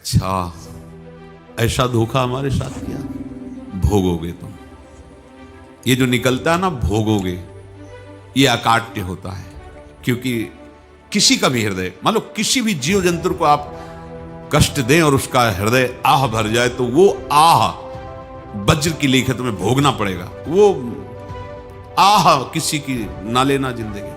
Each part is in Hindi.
अच्छा, ऐसा धोखा हमारे साथ किया, भोगोगे तुम। ये जो निकलता है ना, भोगोगे, ये अकाट्य होता है। क्योंकि किसी का भी हृदय, मान लो किसी भी जीव जंतु को आप कष्ट दें और उसका हृदय आह भर जाए, तो वो आह वज्र की लेखा तुम्हें भोगना पड़ेगा। वो आह किसी की ना लेना जिंदगी।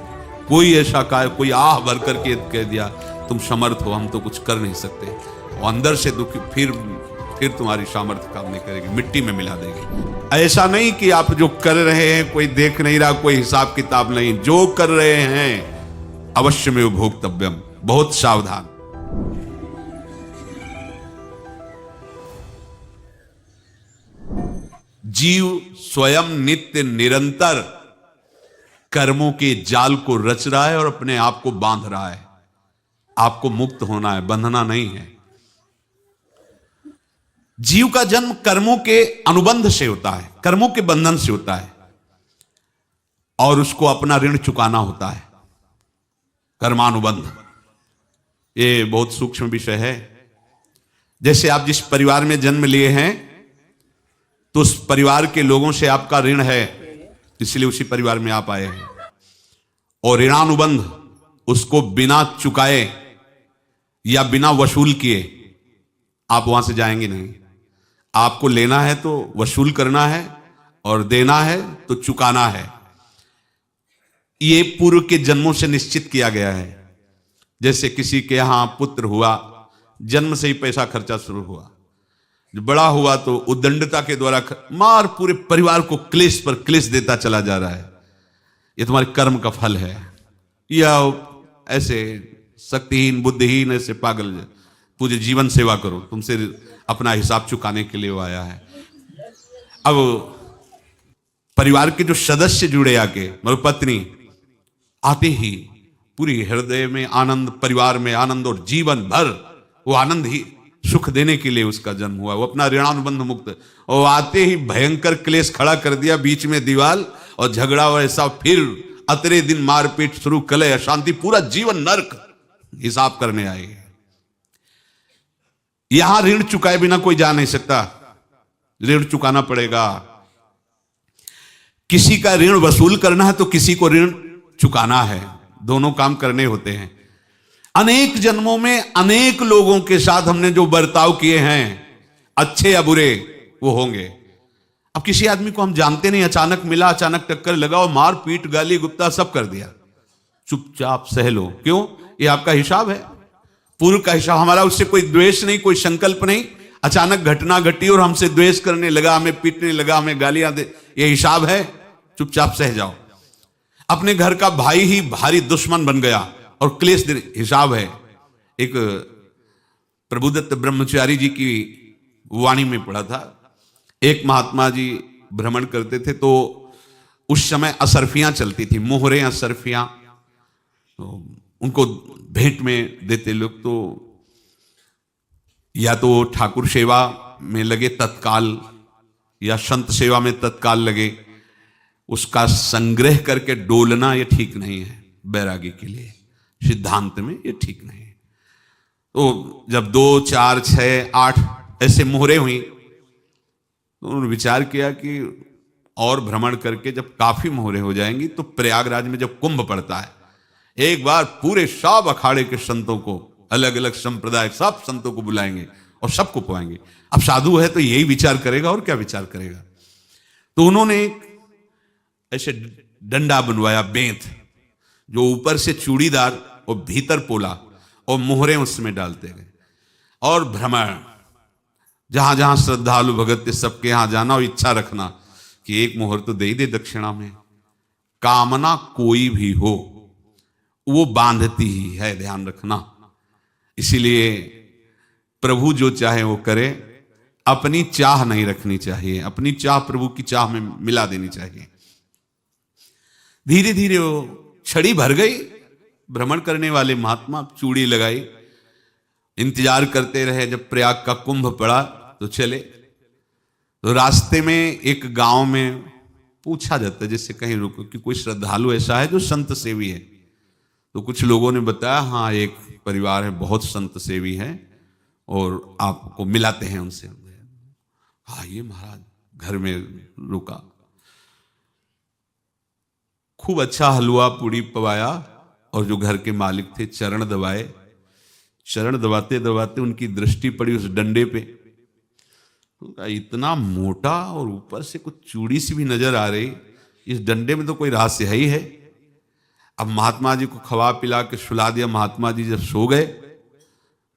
कोई ऐसा कोई आह भर करके कह दिया तुम समर्थ हो, हम तो कुछ कर नहीं सकते, और अंदर से दुखी, फिर तुम्हारी सामर्थ्य काम नहीं करेगी, मिट्टी में मिला देगी। ऐसा नहीं कि आप जो कर रहे हैं कोई देख नहीं रहा, कोई हिसाब किताब नहीं, जो कर रहे हैं अवश्य में भोक्तव्यम। बहुत सावधान। जीव स्वयं नित्य निरंतर कर्मों के जाल को रच रहा है और अपने आप को बांध रहा है। आपको मुक्त होना है, बंधना नहीं है। जीव का जन्म कर्मों के अनुबंध से होता है, कर्मों के बंधन से होता है, और उसको अपना ऋण चुकाना होता है। कर्मानुबंध ये बहुत सूक्ष्म विषय है। जैसे आप जिस परिवार में जन्म लिए हैं, तो उस परिवार के लोगों से आपका ऋण है, इसलिए उसी परिवार में आप आए हैं। और ऋणानुबंध, उसको बिना चुकाए या बिना वसूल किए आप वहां से जाएंगे नहीं। आपको लेना है तो वसूल करना है, और देना है तो चुकाना है। ये पूर्व के जन्मों से निश्चित किया गया है। जैसे किसी के यहां पुत्र हुआ, जन्म से ही पैसा खर्चा शुरू हुआ, जो बड़ा हुआ तो उद्दंडता के द्वारा मार पूरे परिवार को क्लेश पर क्लेश देता चला जा रहा है। ये तुम्हारे कर्म का फल है। या ऐसे शक्तिहीन बुद्धिहीन ऐसे पागल पूरे जीवन सेवा करो, तुमसे अपना हिसाब चुकाने के लिए वो आया है। अब परिवार के जो सदस्य जुड़े आके, मतलब पत्नी, आते ही पूरी हृदय में आनंद, परिवार में आनंद, और जीवन भर वो आनंद ही सुख देने के लिए उसका जन्म हुआ। वो अपना ऋणानुबंध मुक्त, और आते ही भयंकर क्लेश खड़ा कर दिया, बीच में दीवाल और झगड़ा वैसा, फिर अतरे दिन मारपीट शुरू, कलह अशांति, पूरा जीवन नर्क हिसाब करने आए। यहां ऋण चुकाए बिना कोई जा नहीं सकता, ऋण चुकाना पड़ेगा। किसी का ऋण वसूल करना है तो किसी को ऋण चुकाना है, दोनों काम करने होते हैं। अनेक जन्मों में अनेक लोगों के साथ हमने जो बर्ताव किए हैं, अच्छे या बुरे, वो होंगे। अब किसी आदमी को हम जानते नहीं, अचानक मिला, अचानक टक्कर लगा और मार पीट गाली गुप्ता सब कर दिया, चुपचाप सह लो। क्यों? ये आपका हिसाब है, पूर्व का हिसाब। हमारा उससे कोई द्वेष नहीं, कोई संकल्प नहीं। अचानक घटना घटी और हमसे द्वेष करने लगा, हमें पीटने लगा, हमें गालियां दे, ये हिसाब है, चुपचाप सह जाओ। अपने घर का भाई ही भारी दुश्मन बन गया और क्लेश, हिसाब है। एक प्रभुदत्त ब्रह्मचारी जी की वाणी में पढ़ा था, एक महात्मा जी भ्रमण करते थे, तो उस समय असरफियां चलती थी, मोहरे असरफियां, तो उनको भेंट में देते लोग। तो या तो ठाकुर सेवा में लगे तत्काल, या संत सेवा में तत्काल लगे, उसका संग्रह करके डोलना ये ठीक नहीं है बैरागी के लिए, सिद्धांत में ये ठीक नहीं है। तो जब 2, 4, 6, 8 ऐसे मोहरे हुई, तो उन्होंने विचार किया कि और भ्रमण करके जब काफी मोहरे हो जाएंगी, तो प्रयागराज में जब कुंभ पड़ता है, एक बार पूरे सब अखाड़े के संतों को, अलग अलग संप्रदाय सब संतों को बुलाएंगे और सबको पाएंगे। अब साधु है तो यही विचार करेगा, और क्या विचार करेगा। तो उन्होंने ऐसे डंडा बनवाया, बेंत, जो ऊपर से चूड़ीदार और भीतर पोला, और मोहरे उसमें डालते गए। और भ्रमण, जहां जहां श्रद्धालु भगत सबके यहां जाना और इच्छा रखना कि एक मोहर तो दे ही दे दक्षिणा में। कामना कोई भी हो वो बांधती ही है, ध्यान रखना। इसीलिए प्रभु जो चाहे वो करे, अपनी चाह नहीं रखनी चाहिए, अपनी चाह प्रभु की चाह में मिला देनी चाहिए। धीरे धीरे वो छड़ी भर गई, भ्रमण करने वाले महात्मा चूड़ी लगाई, इंतजार करते रहे। जब प्रयाग का कुंभ पड़ा तो चले। तो रास्ते में एक गांव में पूछा जाता है, जैसे कहीं रुको कि कोई श्रद्धालु ऐसा है जो संत सेवी है। तो कुछ लोगों ने बताया, हाँ एक परिवार है बहुत संत सेवी है, और आपको मिलाते हैं उनसे। हाँ ये महाराज, घर में रुका, खूब अच्छा हलवा पूड़ी पवाया, और जो घर के मालिक थे चरण दबाए। चरण दबाते दबाते उनकी दृष्टि पड़ी उस डंडे पे, इतना मोटा और ऊपर से कुछ चूड़ी सी भी नजर आ रही, इस डंडे में तो कोई रहस्य है ही है। अब महात्मा जी को खवा पिला के सुला दिया। महात्मा जी जब सो गए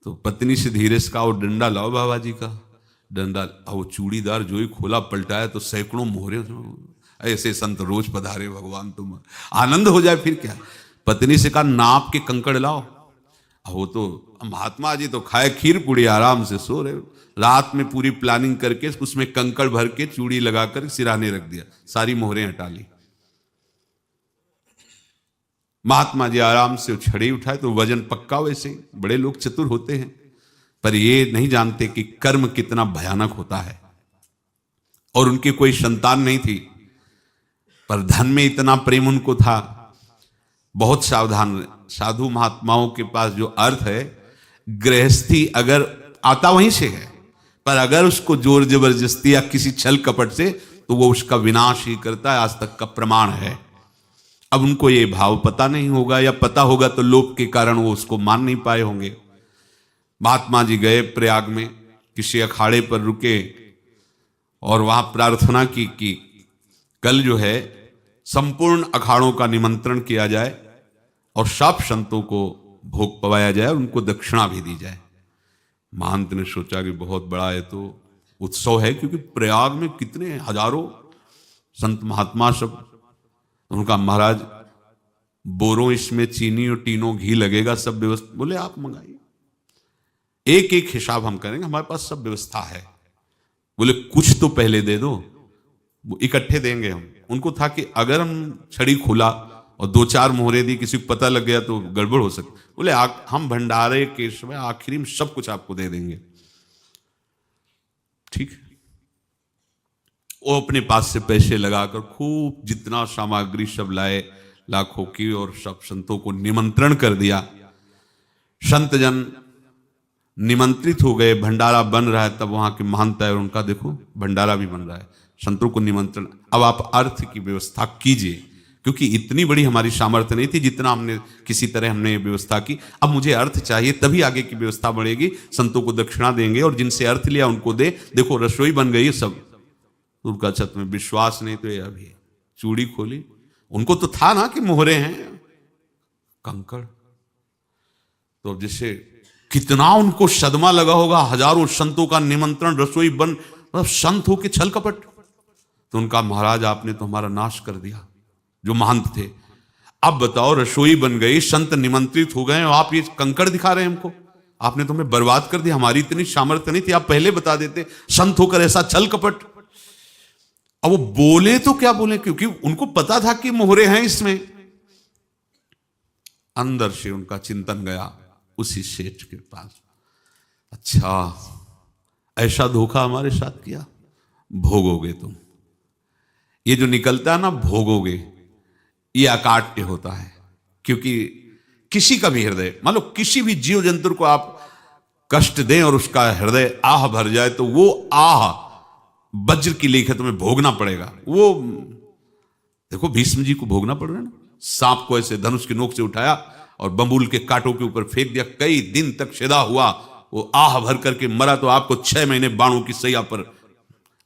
तो पत्नी से धीरे से कहा, वो डंडा लाओ बाबा जी का। डंडा, वो चूड़ीदार जो ही खोला पलटाया तो सैकड़ों मोहरे। ऐसे संत रोज पधारे भगवान, तुम आनंद हो जाए फिर क्या। पत्नी से कहा, नाप के कंकड़ लाओ। वो तो महात्मा जी तो खाए खीर पूड़ी, आराम से सो रहे। रात में पूरी प्लानिंग करके उसमें कंकड़ भर के चूड़ी लगाकर सिराने रख दिया, सारी मोहरें हटा ली। महात्मा जी आराम से छड़ी उठाए तो वजन पक्का। वैसे बड़े लोग चतुर होते हैं, पर ये नहीं जानते कि कर्म कितना भयानक होता है। और उनकी कोई संतान नहीं थी, पर धन में इतना प्रेम उनको था। बहुत सावधान। साधु महात्माओं के पास जो अर्थ है, गृहस्थी अगर आता वहीं से है, पर अगर उसको जोर जबरदस्ती या किसी छल कपट से, तो वो उसका विनाश ही करता है। आज तक का प्रमाण है। अब उनको ये भाव पता नहीं होगा, या पता होगा तो लोभ के कारण वो उसको मान नहीं पाए होंगे। महात्मा जी गए प्रयाग में, किसी अखाड़े पर रुके और वहां प्रार्थना की कि कल जो है संपूर्ण अखाड़ों का निमंत्रण किया जाए और सब संतों को भोग पवाया जाए और उनको दक्षिणा भी दी जाए। महंत ने सोचा कि बहुत बड़ा है तो उत्सव है, क्योंकि प्रयाग में कितने हजारों संत महात्मा सब। उनका महाराज बोरों इसमें चीनी और टीनों घी लगेगा, सब व्यवस्था। बोले आप मंगाइए, एक एक हिसाब हम करेंगे, हमारे पास सब व्यवस्था है। बोले कुछ तो पहले दे दो, वो इकट्ठे देंगे हम। उनको था कि अगर हम छड़ी खुला और दो चार मोहरे दी, किसी को पता लग गया तो गड़बड़ हो सकती। बोले हम भंडारे के समय आखिरी में सब कुछ आपको दे देंगे। ठीक है। वो अपने पास से पैसे लगाकर खूब जितना सामग्री सब लाए, लाखों की, और सब संतों को निमंत्रण कर दिया। संत जन निमंत्रित हो गए, भंडारा बन रहा है। तब वहां के महंत है और उनका देखो भंडारा भी बन रहा है, संतों को निमंत्रण। अब आप अर्थ की व्यवस्था कीजिए, क्योंकि इतनी बड़ी हमारी सामर्थ्य नहीं थी जितना हमने किसी तरह हमने व्यवस्था की। अब मुझे अर्थ चाहिए, तभी आगे की व्यवस्था बढ़ेगी। संतों को दक्षिणा देंगे और जिनसे अर्थ लिया उनको दे। देखो रसोई बन गई सब। उनका छत में विश्वास नहीं तो ये अभी चूड़ी खोली। उनको तो था ना कि मोहरे हैं, कंकड़। तो जैसे कितना उनको सदमा लगा होगा। हजारों संतों का निमंत्रण, रसोई बन, मतलब संत हो के छल कपट। तो उनका महाराज आपने तो हमारा नाश कर दिया, जो महंत थे। अब बताओ, रसोई बन गई, संत निमंत्रित हो गए, और आप ये कंकड़ दिखा रहे हैं हमको। आपने तो हमें बर्बाद कर दिया। हमारी इतनी सामर्थ्य नहीं थी, आप पहले बता देते। संत होकर ऐसा छल कपट। अब वो बोले तो क्या बोले, क्योंकि उनको पता था कि मोहरे हैं इसमें। अंदर से उनका चिंतन गया उसी सेठ के पास। अच्छा, ऐसा धोखा हमारे साथ किया, भोगोगे तुम। ये जो निकलता है ना भोगोगे, ये अकाट्य होता है। क्योंकि किसी का भी हृदय, मान लो किसी भी जीव जंतु को आप कष्ट दें और उसका हृदय आह भर जाए, तो वो आह वज्र की लेख है, तुम्हें भोगना पड़ेगा। वो देखो भीष्म जी को भोगना पड़ रहा है ना। सांप को ऐसे धनुष की नोक से उठाया और बंबूल के कांटों के ऊपर फेंक दिया, कई दिन तक शेदा हुआ, वो आह भर करके मरा। तो आपको 6 महीने बाणों की सैया पर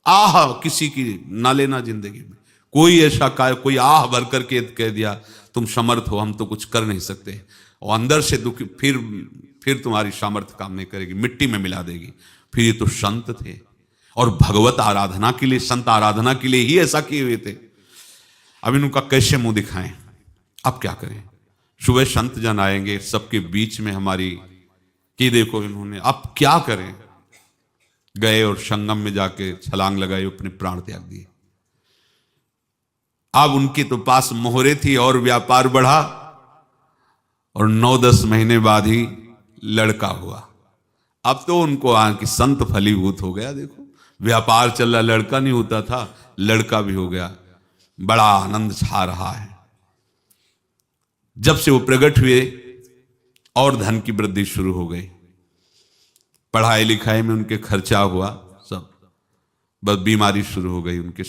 आह किसी की ना लेना जिंदगी में। कोई ऐसा कोई आह भर करके कह दिया तुम समर्थ हो, हम तो कुछ कर नहीं सकते, और अंदर से दुखी, फिर तुम्हारी सामर्थ्य काम नहीं करेगी, मिट्टी में मिला देगी। फिर ये तो संत थे और भगवत आराधना के लिए, संत आराधना के लिए ही ऐसा किए हुए थे। अब इनका कैसे मुंह दिखाएं, अब क्या करें। सुबह संत जन आएंगे, सबके बीच में हमारी कि देखो इन्होंने, अब क्या करें। गए और संगम में जाके छलांग लगाई, अपने प्राण त्याग दिए। अब उनके तो पास मोहरे थी और व्यापार बढ़ा, और 9-10 महीने बाद ही लड़का हुआ। अब तो उनको कि संत फलीभूत हो गया। देखो व्यापार चल रहा, लड़का नहीं होता था, लड़का भी हो गया। बड़ा आनंद छा रहा है। जब से वो प्रकट हुए और धन की वृद्धि शुरू हो गई। पढ़ाई लिखाई में उनके खर्चा हुआ सब, बस बीमारी शुरू हो गई उनके